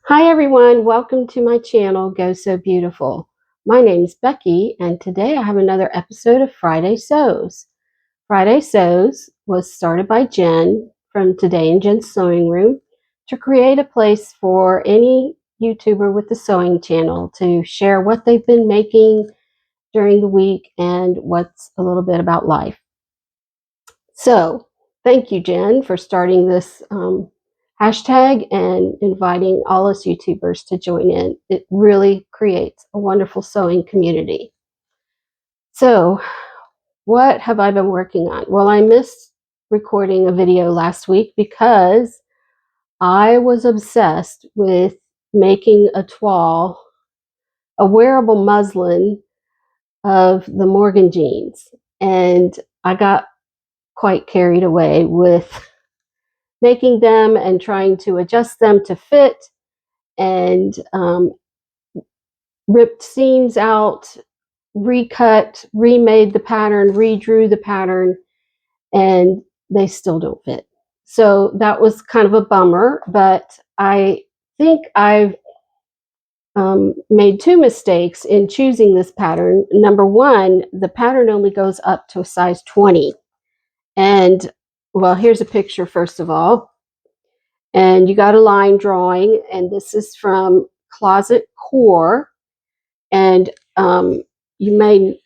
Hi everyone, welcome to my channel, Go So Beautiful. My name's Becky and today I have another episode of Friday Sews. Friday Sews was started by Jen from Today in Jen's Sewing Room to create a place for any YouTuber with a sewing channel to share what they've been making during the week and what's a little bit about life. So thank you, Jen, for starting this hashtag and inviting all us YouTubers to join in. It really creates a wonderful sewing community. So what have I been working on? Well, I missed recording a video last week because I was obsessed with making a toile, a wearable muslin of the Morgan jeans. And I got quite carried away with making them and trying to adjust them to fit and ripped seams out, recut, remade the pattern, redrew the pattern, and they still don't fit. So that was kind of a bummer, but I think I've made two mistakes in choosing this pattern. Number one, the pattern only goes up to a size 20. And well, here's a picture first of all. And you got a line drawing, and this is from Closet Core. And you may,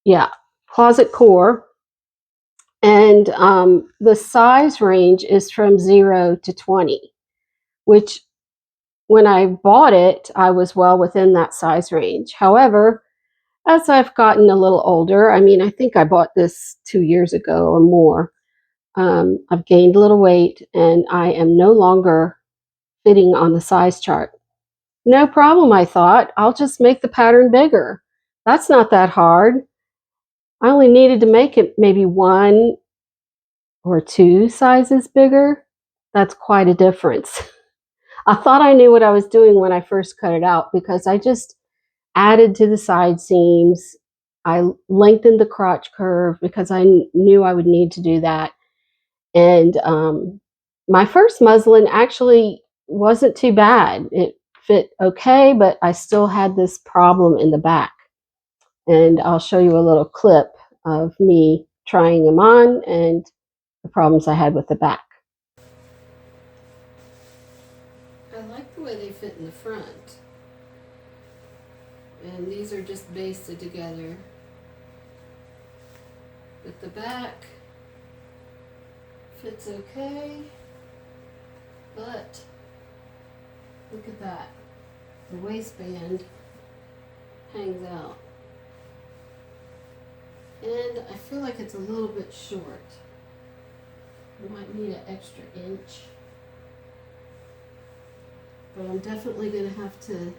yeah, Closet Core. And the size range is from 0 to 20, which when I bought it, I was well within that size range. However, as I've gotten a little older, I mean, I think I bought this 2 years ago or more, I've gained a little weight and I am no longer fitting on the size chart. No problem, I thought. I'll just make the pattern bigger. That's not that hard. I only needed to make it maybe 1 or 2 sizes bigger. That's quite a difference. I thought I knew what I was doing when I first cut it out because I just added to the side seams. I lengthened the crotch curve because I knew I would need to do that. And my first muslin actually wasn't too bad. It fit okay, but I still had this problem in the back. And I'll show you a little clip of me trying them on and the problems I had with the back. I like the way they fit in the front. And these are just basted together. But the back fits okay. But look at that. The waistband hangs out. And I feel like it's a little bit short. I might need an extra inch. But I'm definitely going to have to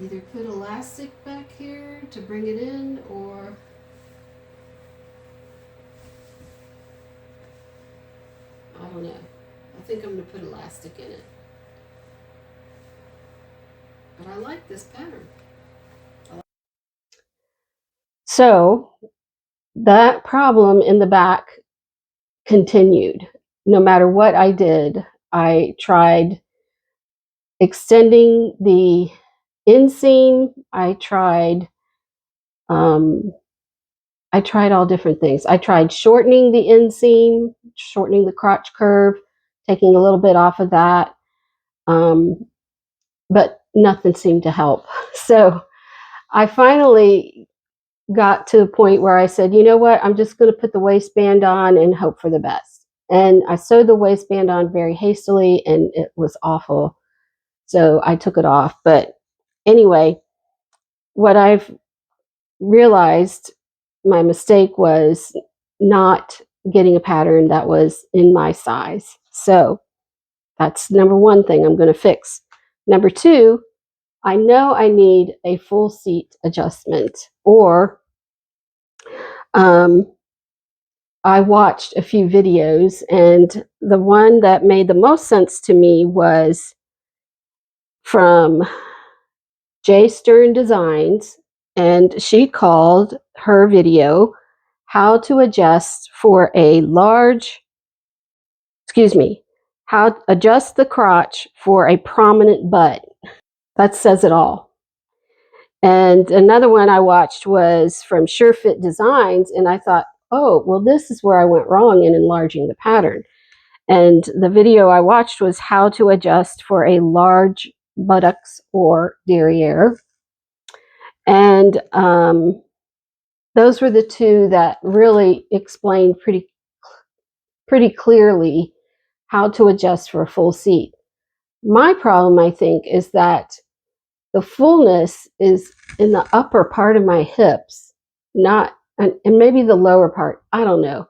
either put elastic back here to bring it in, or I don't know. I think I'm going to put elastic in it. But I like this pattern. So that problem in the back continued. No matter what I did, I tried extending the inseam. I tried all different things. I tried shortening the inseam, shortening the crotch curve, taking a little bit off of that, but nothing seemed to help. So I finally got to the point where I said, you know what, I'm just going to put the waistband on and hope for the best. And I sewed the waistband on very hastily and it was awful. So I took it off. But anyway, what I've realized my mistake was not getting a pattern that was in my size. So that's number one thing I'm going to fix. Number two, I know I need a full seat adjustment, or I watched a few videos, and the one that made the most sense to me was from J Stern Designs, and she called her video "How to Adjust for a Large," excuse me, how adjust the crotch for a prominent butt. That says it all. And another one I watched was from Sure Fit Designs, and I thought, oh, well, this is where I went wrong in enlarging the pattern. And the video I watched was how to adjust for a large buttocks or derriere. And those were the two that really explained pretty clearly how to adjust for a full seat. My problem, I think, is that the fullness is in the upper part of my hips, not, and maybe the lower part. I don't know.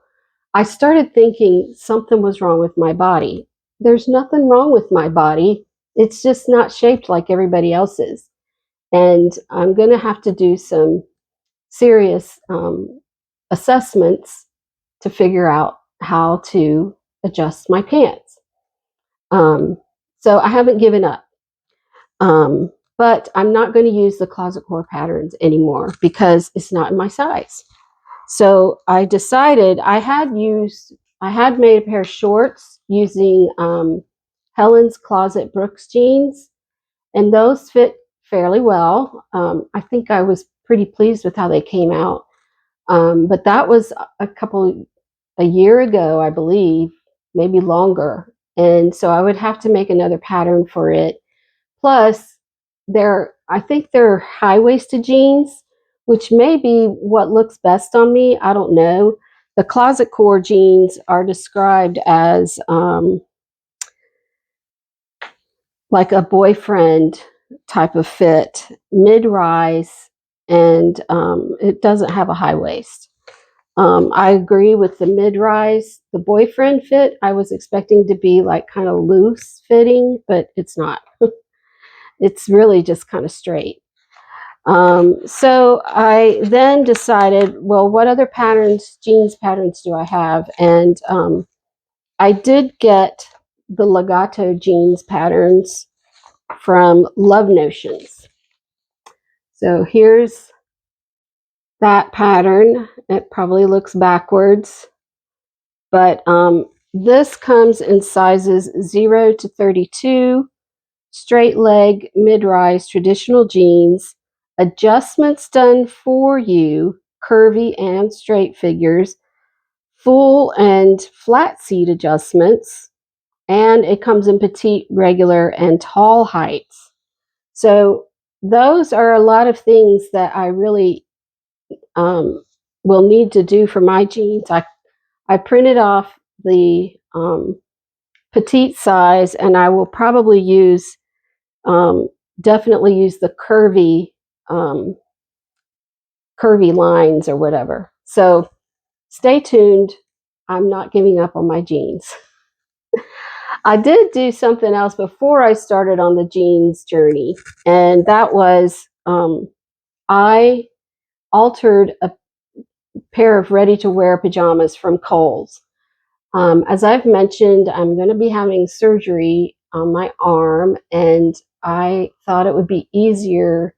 I started thinking something was wrong with my body. There's nothing wrong with my body. It's just not shaped like everybody else's. And I'm going to have to do some serious assessments to figure out how to adjust my pants. So I haven't given up. But I'm not going to use the closet core patterns anymore because it's not in my size. So I decided I had made a pair of shorts using Helen's Closet Brooks jeans, and those fit fairly well. I think I was pretty pleased with how they came out. But that was a year ago, I believe, maybe longer. And so I would have to make another pattern for it. Plus, I think they're high-waisted jeans, which may be what looks best on me. I don't know. The closet core jeans are described as like a boyfriend type of fit, mid-rise, and it doesn't have a high waist. I agree with the mid-rise. The boyfriend fit, I was expecting to be like kind of loose fitting, but it's not. It's really just kind of straight. So I then decided, well, what other jeans patterns do I have? And I did get the Legato jeans patterns from Love Notions. So here's that pattern. It probably looks backwards, but this comes in sizes 0 to 32, straight leg, mid-rise, traditional jeans, adjustments done for you, curvy and straight figures, full and flat seat adjustments, and it comes in petite, regular, and tall heights. So those are a lot of things that I really will need to do for my jeans. I printed off the petite size, and I will probably definitely use the curvy lines or whatever. So stay tuned. I'm not giving up on my jeans. I did do something else before I started on the jeans journey, and that was I altered a pair of ready-to-wear pajamas from Kohl's. As I've mentioned, I'm going to be having surgery on my arm, and I thought it would be easier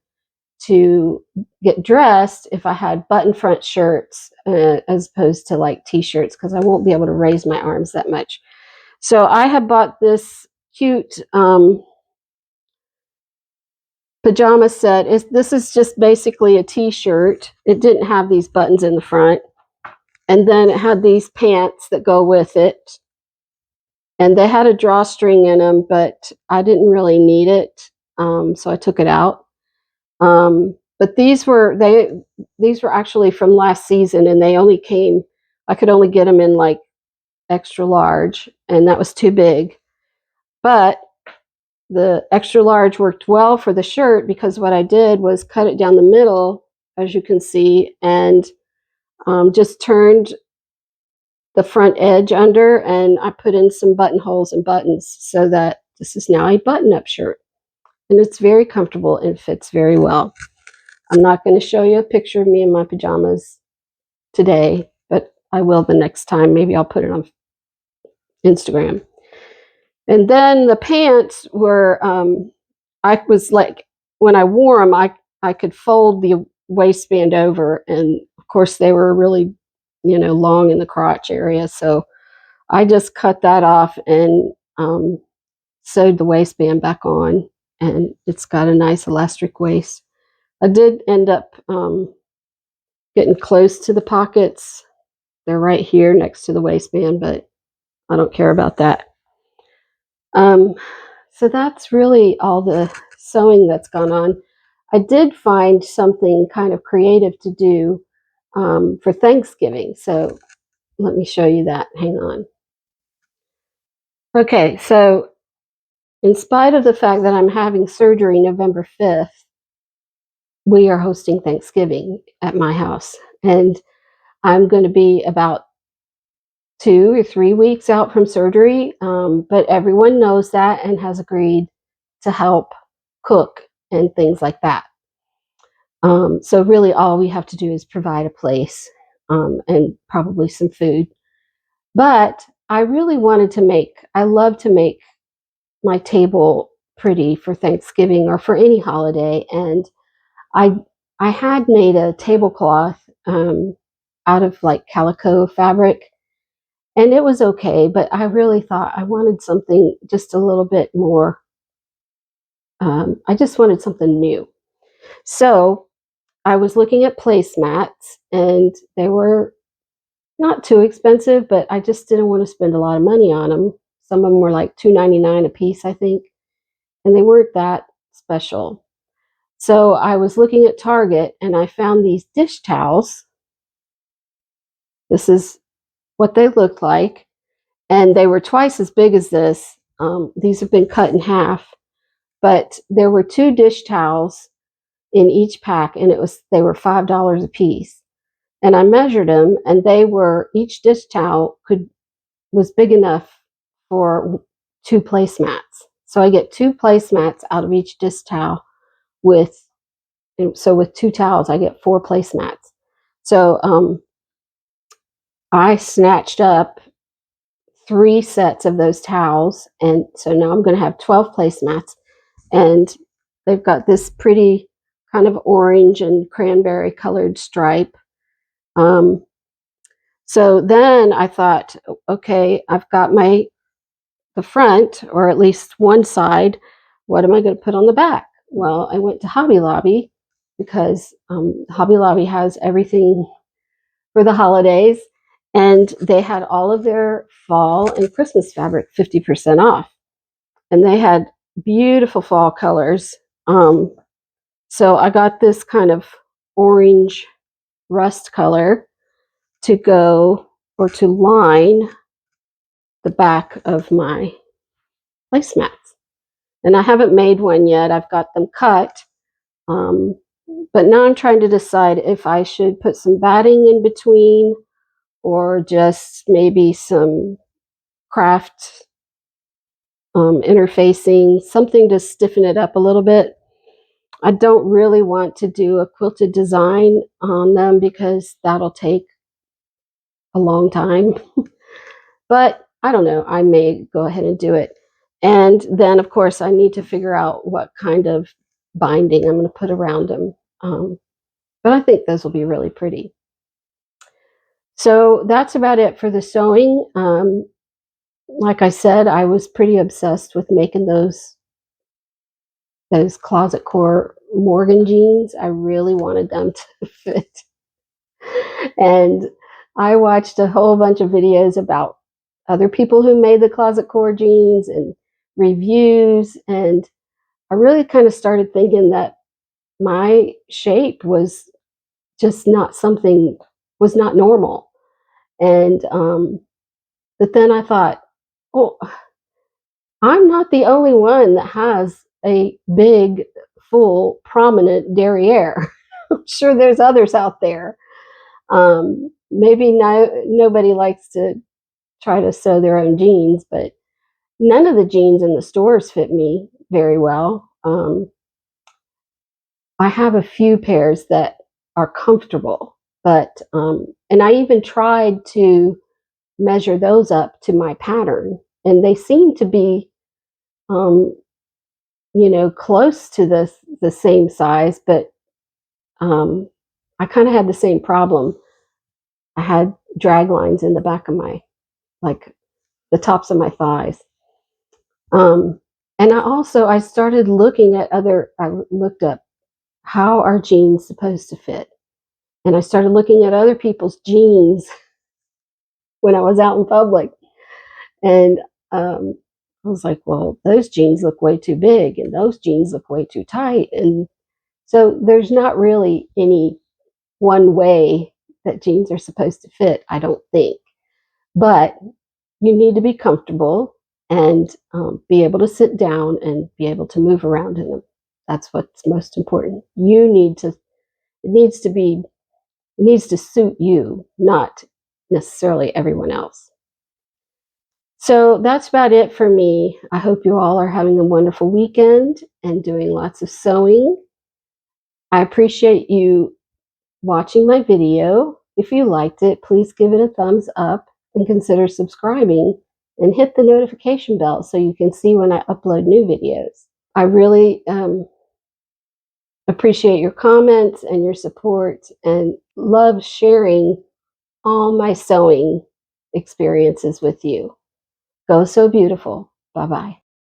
to get dressed if I had button front shirts as opposed to like t-shirts, because I won't be able to raise my arms that much. So I have bought this cute pajama set. This is just basically a t-shirt. It didn't have these buttons in the front. And then it had these pants that go with it. And they had a drawstring in them, but I didn't really need it. So I took it out. But these were actually from last season, and I could only get them in like extra large, and that was too big. But the extra large worked well for the shirt because what I did was cut it down the middle, as you can see, and just turned the front edge under, and I put in some buttonholes and buttons so that this is now a button-up shirt. And it's very comfortable and fits very well. I'm not going to show you a picture of me in my pajamas today, but I will the next time. Maybe I'll put it on Instagram. And then the pants were, I was like, when I wore them, I could fold the waistband over, and of course they were really, long in the crotch area. So I just cut that off and sewed the waistband back on, and it's got a nice elastic waist. I did end up getting close to the pockets. They're right here next to the waistband, but I don't care about that. So that's really all the sewing that's gone on. I did find something kind of creative to do for Thanksgiving. So let me show you that. Hang on. Okay, so in spite of the fact that I'm having surgery November 5th, we are hosting Thanksgiving at my house. And I'm going to be about 2 or 3 weeks out from surgery, but everyone knows that and has agreed to help cook and things like that. So really all we have to do is provide a place and probably some food. But I really wanted to I love to make my table pretty for Thanksgiving or for any holiday. And I I had made a tablecloth out of like calico fabric, and it was okay, but I really thought I wanted something just a little bit more. I just wanted something new. So I was looking at placemats, and they were not too expensive, but I just didn't want to spend a lot of money on them. Some of them were like $2.99 a piece, I think, and they weren't that special. So I was looking at Target, and I found these dish towels. This is what they looked like, and they were twice as big as this. These have been cut in half, but there were 2 dish towels in each pack, and they were $5 a piece. And I measured them, and each dish towel was big enough for 2 placemats. So I get 2 placemats out of each dish towel with 2 towels, I get 4 placemats. So I snatched up 3 sets of those towels, and so now I'm going to have 12 placemats, and they've got this pretty kind of orange and cranberry colored stripe. So then I thought, okay, I've got the front, or at least one side. What am I going to put on the back? Well, I went to Hobby Lobby because Hobby Lobby has everything for the holidays, and they had all of their fall and Christmas fabric 50% off, and they had beautiful fall colors. So I got this kind of orange rust color to go or to line the back of my placemats. And I haven't made one yet. I've got them cut. Um, but now I'm trying to decide if I should put some batting in between or just maybe some craft interfacing, something to stiffen it up a little bit. I don't really want to do a quilted design on them because that'll take a long time. But I don't know, I may go ahead and do it. And then, of course, I need to figure out what kind of binding I'm going to put around them. But I think those will be really pretty. So that's about it for the sewing. Like I said, I was pretty obsessed with making those closet core Morgan jeans. I really wanted them to fit. And I watched a whole bunch of videos about other people who made the closet core jeans and reviews, and I really kind of started thinking that my shape was just was not normal. And but then I thought, oh, I'm not the only one that has a big, full, prominent derriere. I'm sure there's others out there. Maybe nobody likes to try to sew their own jeans, but none of the jeans in the stores fit me very well. I have a few pairs that are comfortable, but and I even tried to measure those up to my pattern, and they seem to be, um, close to the same size, but I kind of had the same problem. I had drag lines in the back of like the tops of my thighs. Um, and I started looking at I looked up how are jeans supposed to fit, and I started looking at other people's jeans when I was out in public, and I was like, well, those jeans look way too big, and those jeans look way too tight, and so there's not really any one way that jeans are supposed to fit, I don't think. But you need to be comfortable and be able to sit down and be able to move around in them. That's what's most important. It needs to be, it needs to suit you, not necessarily everyone else. So that's about it for me. I hope you all are having a wonderful weekend and doing lots of sewing. I appreciate you watching my video. If you liked it, please give it a thumbs up and consider subscribing and hit the notification bell so you can see when I upload new videos. I really appreciate your comments and your support and love sharing all my sewing experiences with you. Go sew beautiful. Bye bye.